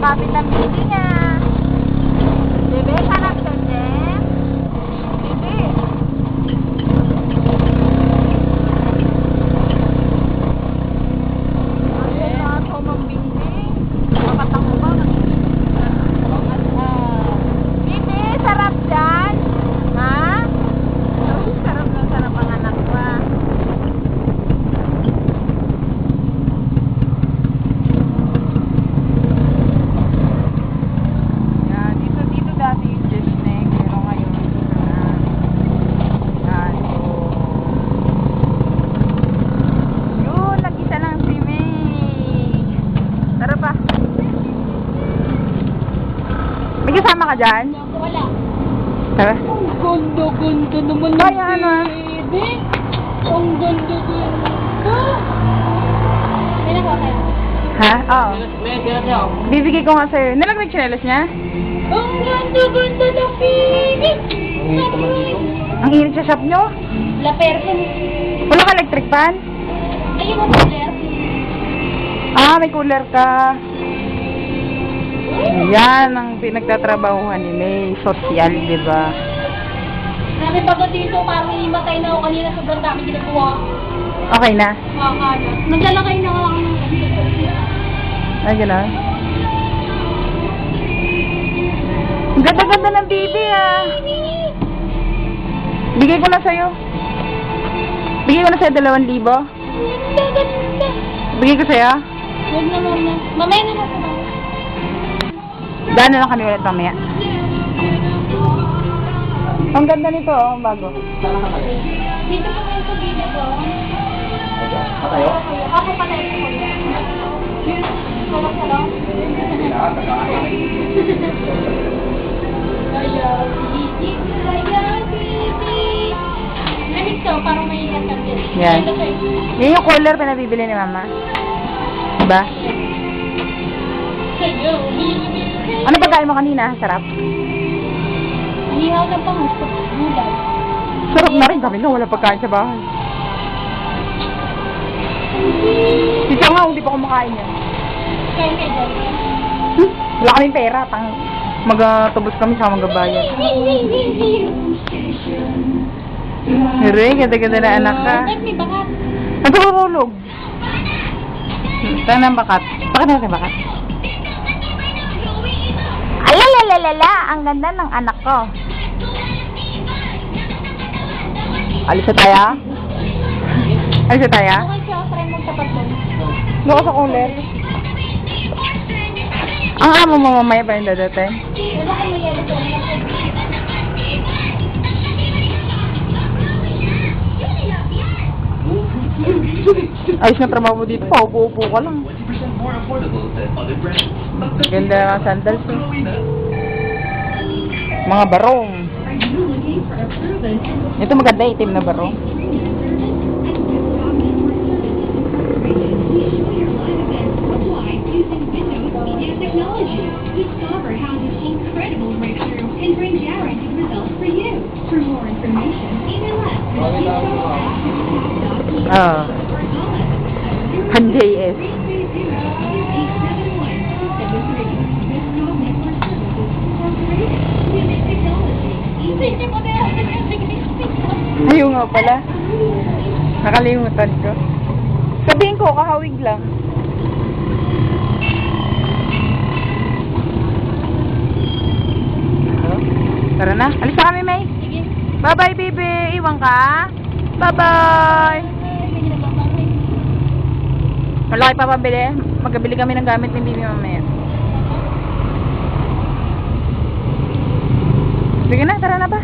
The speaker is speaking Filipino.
kapit ng baby niya. Bebe, sarap ka, Jem. Bebe. Ay, ako mambingding. Kapatang mo ba? Bebe, sarap dyan. Ha? Ay, sarap na sarap ang anak ko. Yan, dito dati yung Disney, pero ngayon yan, so yun, nag-isa lang si May. Tara pa. May kasama ka dyan? Wala. Tara. Ganda naman ng Kaya ano? baby. Ang ganda. May nakuha kayo? Ha? Oo. Bibigay ko nga sa'yo. Nilagay chinelas niya? Ang ganda ng baby. Ang init sa shop nyo? La person. Wala ka electric fan? Ayun ang cooler. Ah, may cooler ka. Yan ang pinagtatrabahuhan ni May. Social, di ba? Sabi bago dito, parang imatay na ako kanina. Sobrang dami ginagawa. Okay na? Makakano. Naglalakay na ako ng Ay, gano'n. Ang ganda-ganda ng baby, ah. Bigay ko na sa'yo. Bigay ko na sa'yo 2,000. Bigay ko sa'yo. Huwag na. Mamaya na lang. Daan na lang kami ulit mamaya. Ang ganda nito, oh, bago. Dito pa kayo sa gilid ko. Patayo? Ako patayo ko. Salang-salang. Anik to, parang may ikat din. Yan. Yan yung color pinabibili ni Mama. Diba? Ano pagkain mo kanina? Sarap? Ihaw ng pangusto. Gulay. Sarap na rin kami na wala pagkain sa bahay. Isa nga, hindi pa kumakain yan. Kain kayo dyan. Wala kaming pera. Magtubos kami sa magabayan. Hiri, ganda-ganda na anak ka. Ba't may bakat? Natulog. Saan ang bakat? Bakit natin bakat? Alalalala, ang ganda ng anak ko. Alis na tayo? Alis na tayo? Okay siya, try mo sa pagod. Doon ko sa cooler. Ang amo mo mamaya pa yung dadating? Wala kang mayroon ko. Ayos na trabaho dito. Paupo-upo ka lang. Ganda ng sandals. Eh. Mga barong. Ito maganda, itim na barong. Discover how this incredible breakthrough can bring guaranteed results for you. For more information, email us Ah. Han JS. Ayaw nga pala. Nakalimutan ko. Sabihin ko, kahawig lang. Tara na. Alis na kami, May. Sige. Bye-bye, baby. Iwan ka. Bye-bye. Wala kayo papabili. Magabili kami ng gamit ni baby mamaya. Sige na, tara na ba?